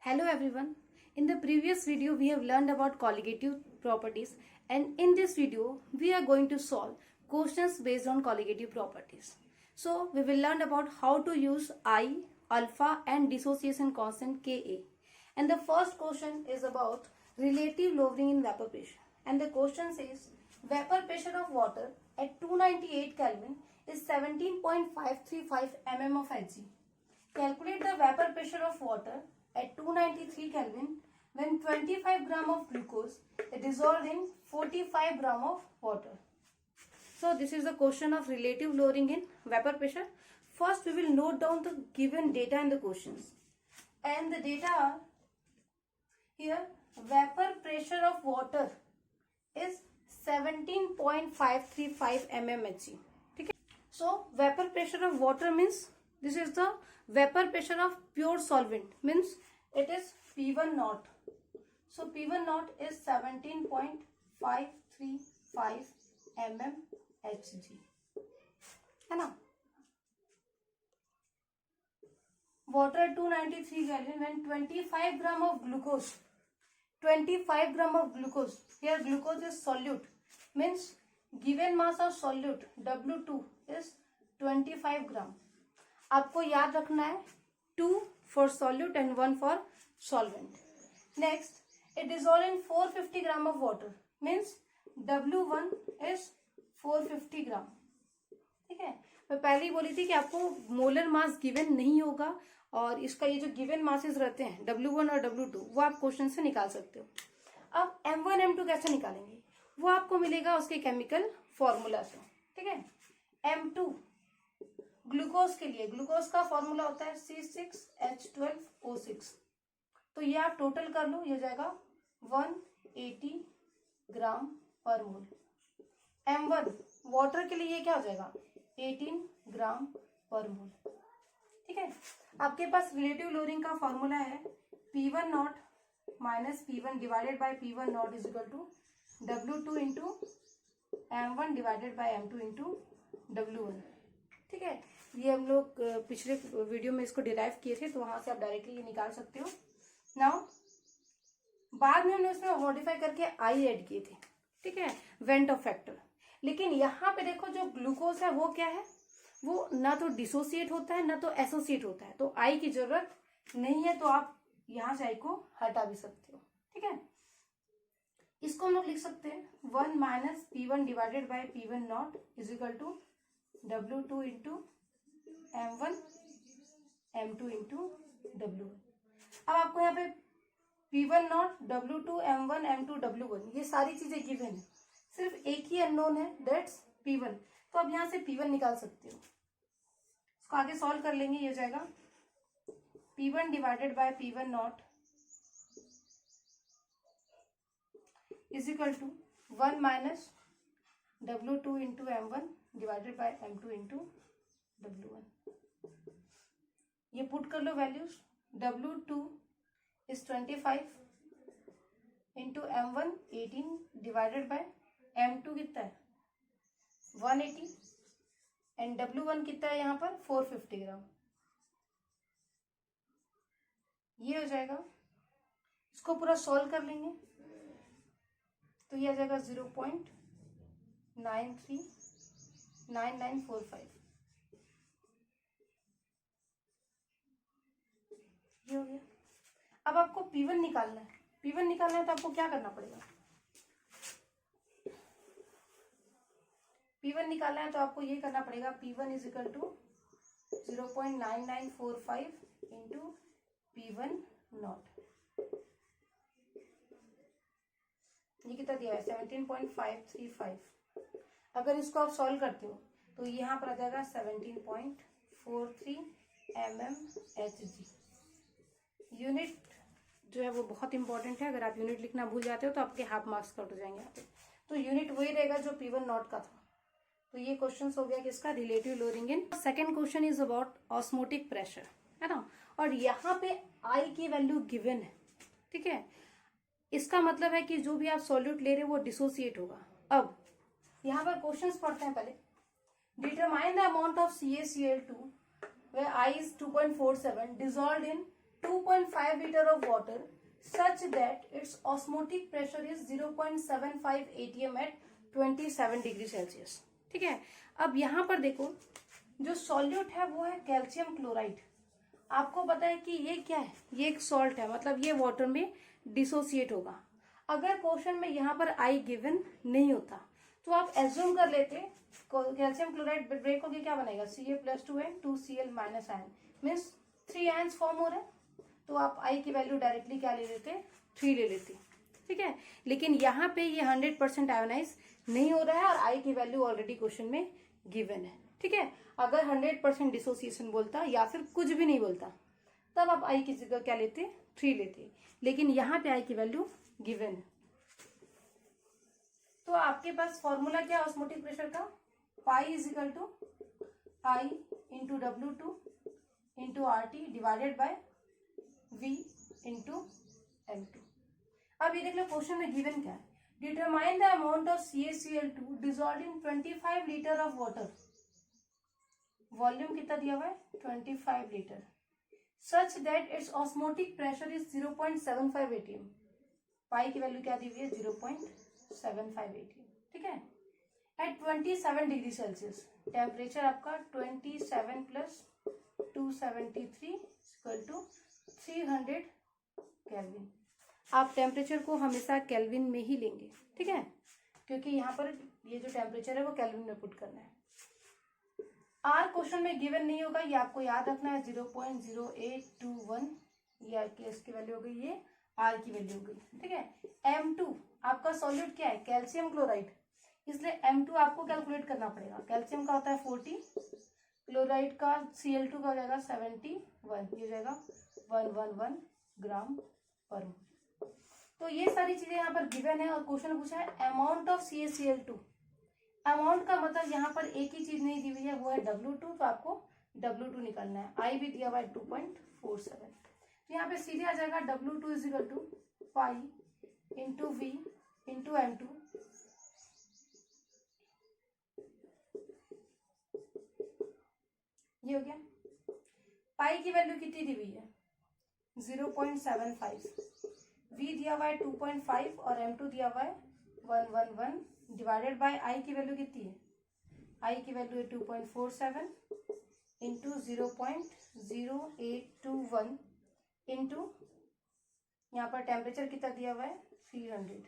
Hello everyone. In the previous video we have learned about colligative properties, and in this video we are going to solve questions based on colligative properties. So we will learn about how to use I, alpha and dissociation constant Ka. And the first question is about relative lowering in vapor pressure. And the question says vapor pressure of water at 298 Kelvin is 17.535 mm of Hg. Calculate the vapor pressure of water at 293 Kelvin when 25 gram of glucose is dissolved in 45 gram of water. So this is the question of relative lowering in vapor pressure. First we will note down the given data in the questions. And the data are here: vapor pressure of water is 17.535 mmHg. Okay? So vapor pressure of water means this is the vapor pressure of pure solvent, means it is P1 naught. So P1 naught is 17.535 mmHg, है ना. Water 293 Kelvin when 25 gram of glucose, 25 gram of glucose, here glucose is solute, means given mass of solute W2 is 25 gram. आपको याद रखना है 2 for solute and 1 for solvent. Next, it dissolved in 450 gram of water, means W1 is 450 gram. ठीक है, मैं पहले ही बोली थी कि आपको मोलर मास गिवन नहीं होगा, और इसका ये जो गिवन मासेस रहते हैं W1 और W2 वो आप क्वेश्चन से निकाल सकते हो. अब M1 M2 कैसे निकालेंगे वो आपको मिलेगा उसके केमिकल फॉर्मूला से. ठीक है, M2 ग्लूकोज के लिए, ग्लूकोज का फॉर्मूला होता है C6H12O6. तो ये आप टोटल कर लो, ये जाएगा 180 ग्राम पर मोल. M1 वाटर के लिए ये क्या हो जाएगा 18 ग्राम पर मोल. ठीक है, आपके पास रिलेटिव लोरिंग का फॉर्मूला है P1 not minus P1 divided by P1 not is equal to W2 into M1 divided by M2 into W1. ठीक है, ये हम लोग पिछले वीडियो में इसको डिराइव किए थे, तो वहां से आप डायरेक्टली ये निकाल सकते हो. नाउ बाद में हमने उसमें मॉडिफाई करके आई ऐड किए थे. ठीक है, वेंट ऑफ फैक्टर. लेकिन यहाँ पे देखो जो ग्लूकोज है वो क्या है, वो ना तो डिसोसिएट होता है ना तो एसोसिएट होता है, तो आई की जरूरत नहीं है, तो आप यहाँ से आई को हटा भी सकते हो. ठीक है, इसको हम लोग लिख सकते हैं 1 minus P1 divided by P1 not is equal to W2 into M1 M2 into W1. अब आपको यहाँ पे P1 not W2 M1 M2 W1 ये सारी चीजें गिवन है, सिर्फ एक ही अननोन है, दैट्स P1. तो अब यहाँ से P1 निकाल सकते हो. इसको आगे सॉल्व कर लेंगे, ये जाएगा P1 divided by P1 not is equal to 1 minus W2 into M1 divided by M2 into W1. ये पुट कर लो values. W2 is 25 into M1 18 divided by M2 कितना है 180 एंड W1 कितना है यहाँ पर 450 ग्राम. ये हो जाएगा, इसको पूरा सॉल्व कर लेंगे तो ये आ जाएगा 0.939945. ये हो गया. अब आपको P1 निकालना है. P1 निकालना है तो आपको क्या करना पड़ेगा, P1 निकालना है तो आपको ये करना पड़ेगा P1 is equal to 0.9945 into P1 not. ये कितना दिया है 17.535. अगर इसको आप सॉल्व करते हो तो यहाँ पर आ जाएगा 17.43 mmHg. यूनिट जो है वो बहुत इंपॉर्टेंट है, अगर आप यूनिट लिखना भूल जाते हो तो आपके हाफ मार्क्स कट हो जाएंगे यहाँ पे. तो यूनिट वही रहेगा जो P1 नॉट का था. तो ये क्वेश्चन हो गया किसका, relative Tshering in. Second question is about osmotic pressure, है ना, और यहाँ पे आई की वैल्यू गिवन है. ठीक है, इसका मतलब है कि जो भी आप सॉल्यूट ले रहे हो वो डिसोसिएट होगा. अब यहाँ पर क्वेश्चंस पढ़ते हैं पहले. Determine the amount of CaCl2 where I is 2.47 dissolved in 2.5 liter of water such that its osmotic pressure is 0.75 atm at 27 degree Celsius. ठीक है, अब यहाँ पर देखो जो सॉल्यूट है वो है कैल्शियम क्लोराइड। आपको पता है कि ये क्या है, ये एक सॉल्ट है, मतलब ये वाटर में डिसोसिएट होगा। अगर क्वेश्चन में यहाँ पर आई गिवन नहीं होता तो आप एज्यूम कर लेते कैल्शियम क्लोराइड ब्रेक होकर क्या बनेगा, Ca+2n 2Cl -ion means 3 ions form हो रहे हैं, तो आप आई की वैल्यू डायरेक्टली क्या ले लेते, 3 ले लेते। ठीक है, लेकिन यहाँ पे ये 100% आयोनाइज नहीं हो रहा है और आई की वैल्यू ऑलरेडी क्वेश्चन में गिवन है। ठीक है, अगर 100% डिसोसिएशन बोलता या फिर कुछ भी नहीं बोलता तब आप आई की जगह क्या लेते, 3 लेते, लेकिन यहाँ पे आई की वैल्यू गिवन है। तो आपके पास फॉर्मूला क्या है ऑस्मोटिक प्रेशर का, pi is equal to I into W2 into RT divided by V into M2। अब ये देख लो क्वेश्चन में गिवन क्या है, determine the amount of CaCl2 dissolved in 25 litre of water. Volume कितना दिया हुआ है, 25 litre, such that it's osmotic pressure is 0.75 atm। पाई की वैल्यू क्या दी हुई है, 0.75 atm। ठीक है, एट 27 डिग्री सेल्सियस, टेम्परेचर आपका 27 प्लस 273 इक्वल टू 300 केल्विन। आप टेम्परेचर को हमेशा केल्विन में ही लेंगे। ठीक है, क्योंकि यहाँ पर ये जो टेम्परेचर है वो केल्विन में पुट करना है। आर क्वेश्चन में गिवन नहीं होगा, ये आपको याद रखना है, 0.0821 ये इसकी वैल्यू हो गई, ये आर की वैल्यू हो गई। ठीक है, M2 आपका सॉल्यूट क्या है, कैल्शियम क्लोराइड, इसलिए M2 आपको कैलकुलेट करना पड़ेगा। कैल्शियम का होता है 40, क्लोराइड का Cl2 का हो जाएगा 71, ये जाएगा 111 ग्राम पर मोल। तो ये सारी चीजें यहाँ पर गिवन है और क्वेश्चन पूछा है अमाउंट ऑफ CaCl2। अमाउंट का मतलब यहाँ पर एक ही चीज नहीं दी हुई है, वो है W2, तो आपको W2 निकालना है। आई भी दिया हुआ है 2.47, तो यहाँ पे सीधे आ जाएगा W2 is equal to pi into V into M2। ये हो गया, पाई की वैल्यू कितनी दी हुई है, 0.75, V दिया हुआ है 2.5 और M2 दिया हुआ है 111 डिवाइडेड बाय आई की वैल्यू कितनी है, आई की वैल्यू है 2.47 इंटू 0.0821 इंटू यहाँ पर टेम्परेचर कितना दिया हुआ है 300।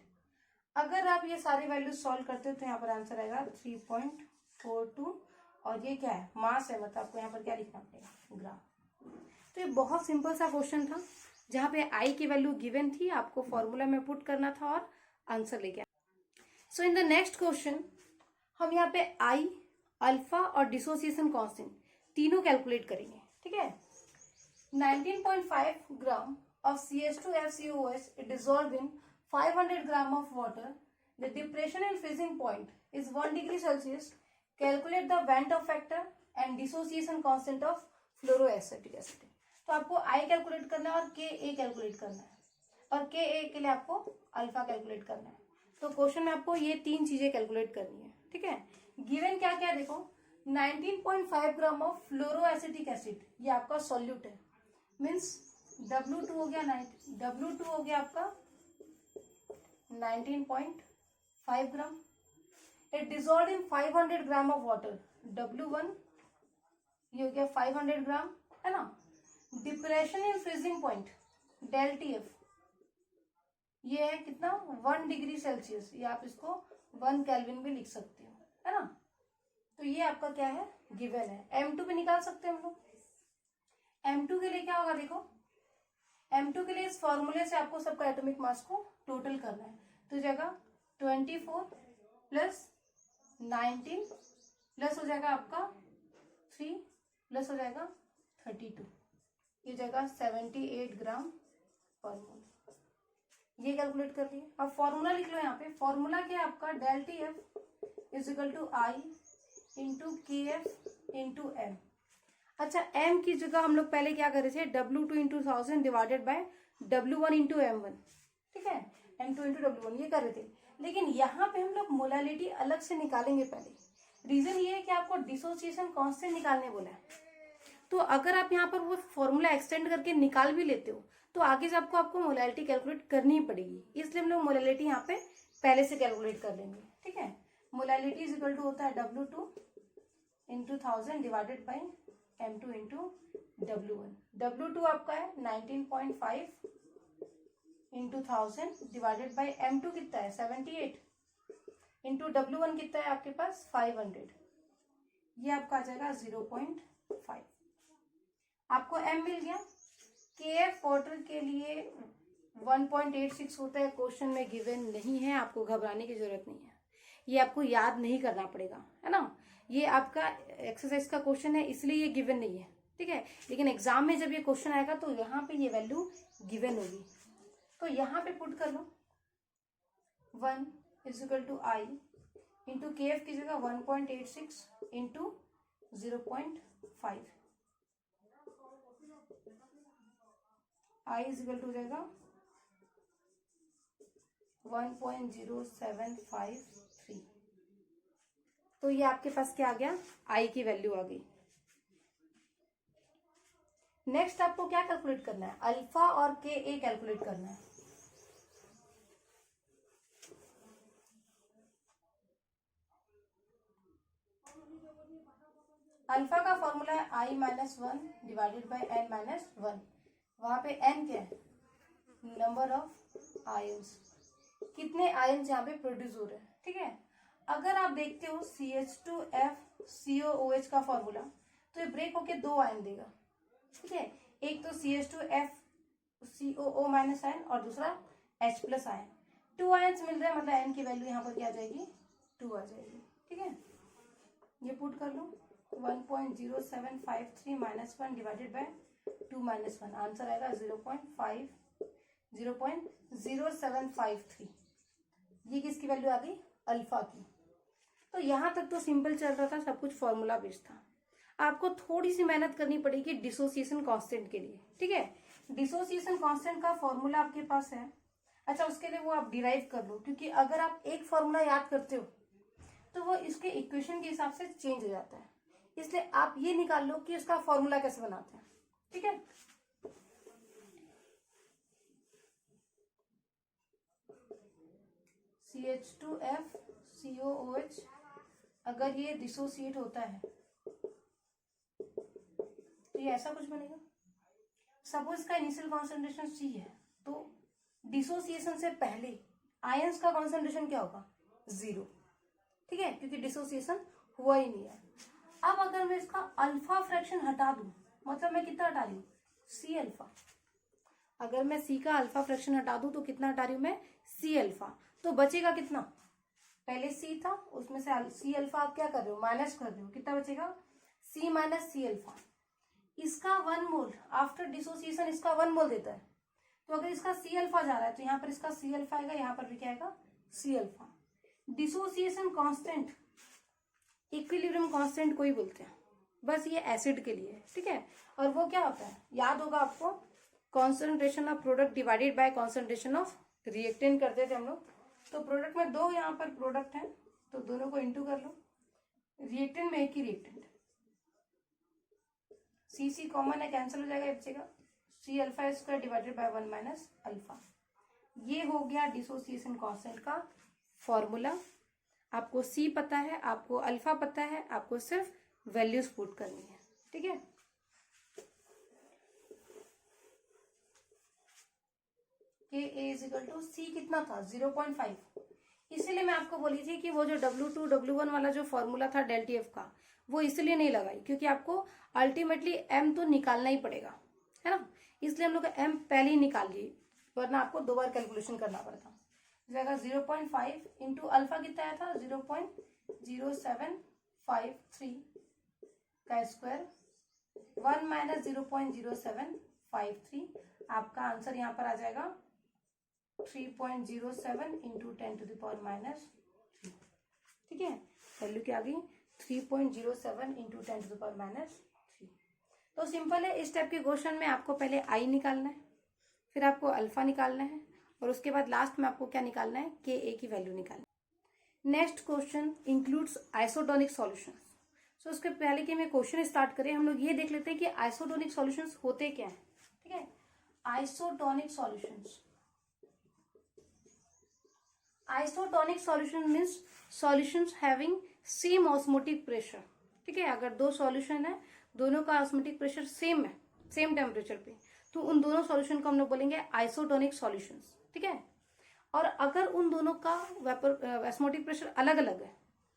अगर आप ये सारी वैल्यू सॉल्व करते हो तो यहाँ पर आंसर आएगा 3.42 और ये क्या है, मास है, मतलब आपको यहाँ पर क्या लिखना पड़ेगा, ग्राम। तो ये बहुत सिंपल सा क्वेश्चन था जहाँ पे आई की वैल्यू गिवन थी, आपको फॉर्मूला में पुट करना था और आंसर लेके आना। सो इन द नेक्स्ट क्वेश्चन हम यहाँ पे आई, अल्फा और डिसोसिएशन कांस्टेंट तीनों कैलकुलेट करेंगे। ठीक है, 19.5 ग्राम of CH2FCOH is dissolved in 500 gram of water. The depression in freezing point is 1 degree Celsius. Calculate the Van't-Hoff factor and dissociation constant of fluoroacetic acid. तो आपको I कैलकुलेट करना है और Ka calculate करना है और Ka के लिए आपको अल्फा कैलकुलेट करना है। तो क्वेश्चन में आपको ये तीन चीजें कैलकुलेट करनी है। ठीक है, गिवन क्या क्या देखो, 19.5 ग्राम ऑफ फ्लोरोएसिटिक एसिड, ये आपका सॉल्यूट है, मीन्स W2 हो गया W2 हो गया आपका 19.5 gram. It dissolved in 500 gram of water, W1 ये हो गया 500 ग्राम, है ना। Depression in freezing point ΔTF ये है कितना, 1 डिग्री सेल्सियस, ये आप इसको 1 केल्विन भी लिख सकते हो, है ना। तो ये आपका क्या है, गिवन है। M2 भी निकाल सकते हैं हम लोग। M2 के लिए क्या होगा देखो, M2 के लिए इस फॉर्मूले से आपको सबका एटॉमिक मास को टोटल करना है, तो जगह 24 प्लस 19 प्लस हो जाएगा आपका 3 प्लस हो जाएगा 32, ये जगह 78 ग्राम पर मोल। ये कैलकुलेट कर लिए। अब फॉर्मूला लिख लो, यहाँ पे फॉर्मूला क्या है आपका, ΔTF is equal to I into KF into M। अच्छा, M की जगह हम लोग पहले क्या करे थे, W2 into 1000 divided by W1 into M1। ठीक है, M2 इंटू W1 ये कर रहे थे, लेकिन यहाँ पे हम लोग मोलालिटी अलग से निकालेंगे पहले। रीजन ये है कि आपको डिसोसिएशन कांस्टेंट निकालने बोला है। तो अगर आप यहाँ पर वो फॉर्मूला एक्सटेंड करके निकाल भी लेते हो तो आगे से आपको मोलैलिटी कैलकुलेट करनी ही पड़ेगी, इसलिए हम लोग मोलैलिटी यहाँ पे पहले से कैलकुलेट कर लेंगे। ठीक है, मोलैलिटी इज इक्वल टू होता है W2 into 1000 divided by M2 into W1। W2 आपका है 19.5 इंटू 1000 डिवाइडेड बाई M2 कितना है 78 इंटू W1 कितना है आपके पास 500, ये आपका आ जाएगा 0.5। आपको M मिल गया। KF वाटर के लिए 1.86 होता है, क्वेश्चन में गिवन नहीं है, आपको घबराने की जरूरत नहीं है, ये आपको याद नहीं करना पड़ेगा, है ना। ये आपका एक्सरसाइज का क्वेश्चन है इसलिए ये गिवन नहीं है, ठीक है। लेकिन एग्जाम में जब ये क्वेश्चन आएगा तो यहाँ पे ये वैल्यू गिवन होगी, तो यहाँ पे पुट कर लो 1 is equal to I into KF की जगह 1.86 into 0.5, I is equal to जाएगा 1.0753। तो ये आपके पास क्या आ गया, आई की वैल्यू आ गई। नेक्स्ट आपको क्या कैलकुलेट करना है, अल्फा और KA कैलकुलेट करना है। अल्फा का फॉर्मूला है I minus 1 divided by N minus 1। वहां पे N क्या है, नंबर ऑफ आयंस, कितने आयंस यहाँ पे प्रोड्यूस हो रहे हैं। ठीक है, अगर आप देखते हो CH2FCOOH का फॉर्मूला तो ये ब्रेक होके 2 आयन देगा। ठीक है, एक तो CH2FCOO माइनस आयन और दूसरा H प्लस आयन, 2 आयन्स मिल रहे हैं, मतलब N की वैल्यू यहाँ पर क्या आ जाएगी 2 आ जाएगी। ठीक है, ये पुट कर लो 1.0753 minus 1 divided by 2 minus 1, answer आएगा 0.0753। ये किसकी वैल्यू आ गई, अल्फा की। तो यहां तक तो सिंपल चल रहा था, सब कुछ फॉर्मूला बेस्ड था। आपको थोड़ी सी मेहनत करनी पड़ेगी डिसोसिएशन कांस्टेंट के लिए। ठीक है, डिसोसिएशन कांस्टेंट का फॉर्मूला आपके पास है। अच्छा, उसके लिए वो आप डिराइव कर लो, क्योंकि अगर आप एक फॉर्मूला याद करते हो तो वो इसके इक्वेशन के हिसाब से चेंज हो जाता है, इसलिए आप ये निकाल लो कि उसका फॉर्मूला कैसे बनाते हैं। ठीक है, CH2FCOOH अगर ये डिसोसिएट होता है तो ये ऐसा कुछ बनेगा। सपोज इसका इनिशियल कॉन्सेंट्रेशन C है, तो डिसोसिएशन से पहले आयंस का कॉन्सेंट्रेशन क्या होगा 0। ठीक है, क्योंकि डिसोसिएशन हुआ ही नहीं है। अब अगर मैं इसका अल्फा फ्रैक्शन हटा दूं, मतलब मैं कितना हटा रही हूँ C अल्फा, अगर मैं C का अल्फा फ्रैक्शन हटा दूं तो कितना हटा रही हूं मैं C अल्फा, तो बचेगा कितना, पहले C था उसमें से C अल्फा आप क्या कर रहे हो माइनस कर रहे हो, कितना बचेगा C माइनस C अल्फा। इसका 1 मोल आफ्टर डिसोसिएशन इसका 1 मोल देता है, तो अगर इसका C अल्फा जा रहा है तो यहाँ पर इसका C अल्फा आएगा, यहाँ पर भी क्या आएगा C alpha. Dissociation constant equilibrium constant को ही बोलते हैं, बस ये एसिड के लिए। ठीक है, और वो क्या होता है याद होगा आपको, concentration of product divided by concentration of reactant करते थे हम लोग। तो प्रोडक्ट में 2 यहाँ पर प्रोडक्ट हैं तो दोनों को इंटू कर लो, रिएक्टेंट में एक ही रिएक्टेंट, CC कॉमन है कैंसिल हो जाएगा, बचेगा C alpha square divided by 1 minus alpha. ये हो गया डिसोसिएशन कांस्टेंट का फॉर्मूला। आपको C पता है, आपको अल्फा पता है, आपको सिर्फ वैल्यूज पुट करनी है। ठीक है, KA is equal to C कितना था 0.5, इसीलिए मैं आपको बोली थी कि वो जो W2 W1 वाला जो फॉर्मूला था डेल्टा एफ का, वो इसलिए नहीं लगाई क्योंकि आपको अल्टीमेटली M तो निकालना ही पड़ेगा, है ना, इसलिए हम लोग M पहले ही निकाल लिए, वरना आपको 2 बार कैलकुलेशन करना पड़ता। जाएगा 0.5 इंटू अल्फा कितना आया था 0.0753 का स्क्वायर 1 माइनस 0.0753, आपका आंसर यहाँ पर आ जाएगा 3.07 into 10 to the power minus 3। ठीक है, वैल्यू क्या आ गई 3.07 into 10 to the power minus 3। तो सिंपल है, इस टाइप के क्वेश्चन में आपको पहले आई निकालना है, फिर आपको अल्फा निकालना है, और उसके बाद लास्ट में आपको क्या निकालना है KA की वैल्यू निकालना है। Next question includes isotonic solution. So उसके पहले कि मैं क्वेश्चन स्टार्ट करें, हम लोग ये देख लेते हैं कि आइसोटोनिक सॉल्यूशंस होते क्या हैं। ठीक है, isotonic solutions, isotonic solution means solutions having same osmotic pressure. ठीक है, अगर दो सॉल्यूशन है, दोनों का ऑस्मोटिक प्रेशर सेम है, सेम टेम्परेचर पे, तो उन दोनों सॉल्यूशन को हम लोग बोलेंगे आइसोटोनिक सॉल्यूशंस। ठीक है, और अगर उन दोनों का ऑस्मोटिक प्रेशर अलग अलग है,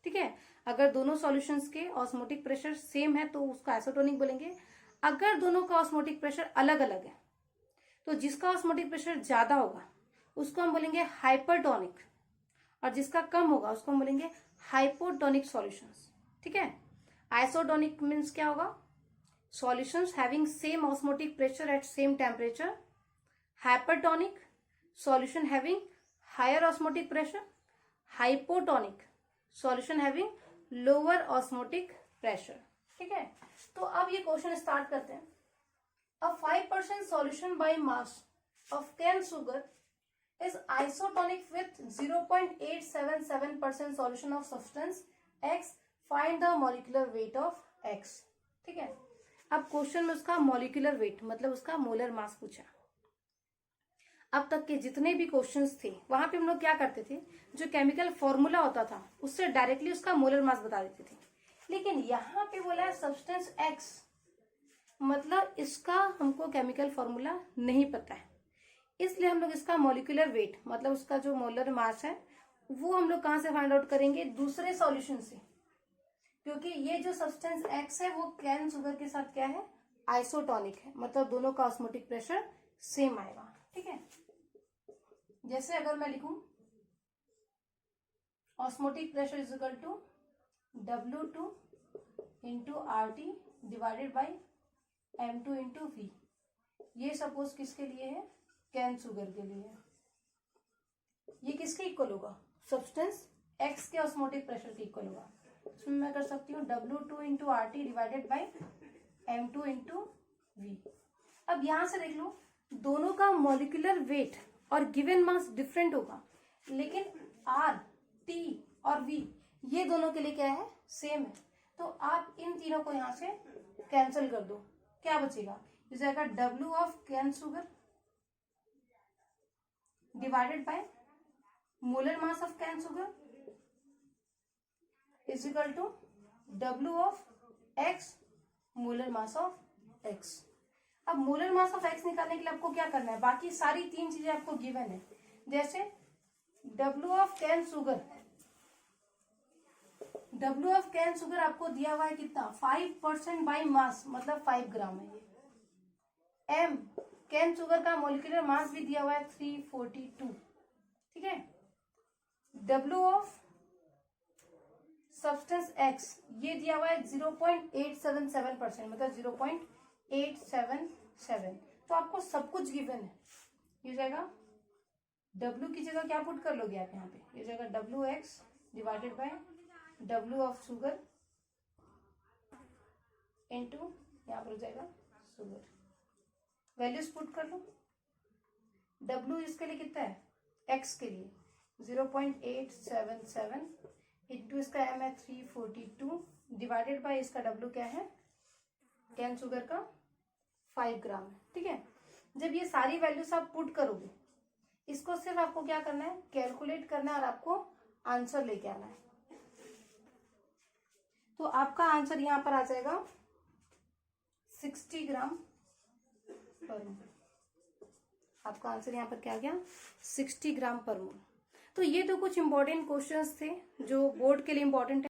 ठीक है, अगर दोनों सॉल्यूशंस के ऑस्मोटिक प्रेशर सेम है तो उसका आइसोटोनिक बोलेंगे। अगर दोनों का ऑस्मोटिक प्रेशर अलग अलग है तो जिसका ऑस्मोटिक प्रेशर ज्यादा होगा उसको हम बोलेंगे हाइपरटोनिक, और जिसका कम होगा उसको हम बोलेंगे हाइपोटोनिक सॉल्यूशंस। ठीक है, आइसोटोनिक मीन्स क्या होगा, solutions having same osmotic pressure at same temperature. Hypertonic, solution having higher osmotic pressure. Hypotonic, solution having lower osmotic pressure. ठीक है, तो अब ये क्वेश्चन स्टार्ट करते हैं। A 5% solution by mass of cane sugar is isotonic with 0.877% solution of substance X. Find the molecular weight of X. ठीक है, अब क्वेश्चन में उसका मॉलिक्यूलर वेट मतलब उसका मोलर मास पूछा। अब तक के जितने भी क्वेश्चंस थे वहां पे हम लोग क्या करते थे, जो केमिकल फॉर्मूला होता था उससे डायरेक्टली उसका मोलर मास बता देते थे, लेकिन यहाँ पे बोला है सब्सटेंस एक्स, मतलब इसका हमको केमिकल फॉर्मूला नहीं पता है, इसलिए हम लोग इसका मॉलिक्यूलर वेट मतलब उसका जो मोलर मास है वो हम लोग कहाँ से फाइंड आउट करेंगे, दूसरे सॉल्यूशन से, क्योंकि ये जो सब्सटेंस एक्स है वो कैन शुगर के साथ क्या है, आइसोटोनिक है, मतलब दोनों का ऑस्मोटिक प्रेशर सेम आएगा। ठीक है, जैसे अगर मैं लिखूं osmotic pressure is equal to W2 into RT divided by M2 into V, ये सपोज किसके लिए है, कैन शुगर के लिए है। ये किसके इक्वल होगा, सब्सटेंस X के ऑस्मोटिक प्रेशर के इक्वल होगा। इसमें मैं कर सकती हूँ W2 into RT divided by M2 into V। अब यहां से देख लो, दोनों का मॉलिक्यूलर वेट और गिवन मास डिफरेंट होगा, लेकिन R, T और V ये दोनों के लिए क्या है, सेम है। तो आप इन तीनों को यहां से कैंसिल कर दो, क्या बचेगा, इस जाएगा W of cane sugar divided by molar mass of cane sugar is equal to W of X molar mass of X। अब मोलर मास ऑफ X निकालने के लिए आपको क्या करना है, बाकी सारी तीन चीजें आपको गिवन है, जैसे W of cane sugar, W of cane sugar आपको दिया हुआ है कितना, 5% बाई मास मतलब 5 ग्राम है ये। M कैन शुगर का मॉलिक्यूलर मास भी दिया हुआ है 342। ठीक है, W ऑफ सब्सटेंस X ये दिया हुआ है 0.877% मतलब 0.877। तो आपको सब कुछ गिवन है, ये जाएगा W की जगह क्या पुट कर लोगे आप यहाँ पे, ये जाएगा WX divided by W of sugar into यहाँ पर हो जाएगा शुगर, वैल्यूज पुट कर लो। W इसके लिए कितना है, X के लिए 0.877 इंटू इसका M है 342 डिवाइडेड बाय इसका W क्या है, कैन शुगर का 5 ग्राम है। ठीक है, जब ये सारी वैल्यूज आप पुट करोगे, इसको सिर्फ आपको क्या करना है, कैलकुलेट करना है और आपको आंसर लेके आना है। तो आपका आंसर यहां पर आ जाएगा 60 ग्राम पर मोल। आपका आंसर यहाँ पर क्या आ गया, 60 ग्राम पर मोल। तो ये तो कुछ इंपॉर्टेंट क्वेश्चंस थे जो बोर्ड के लिए इंपॉर्टेंट है।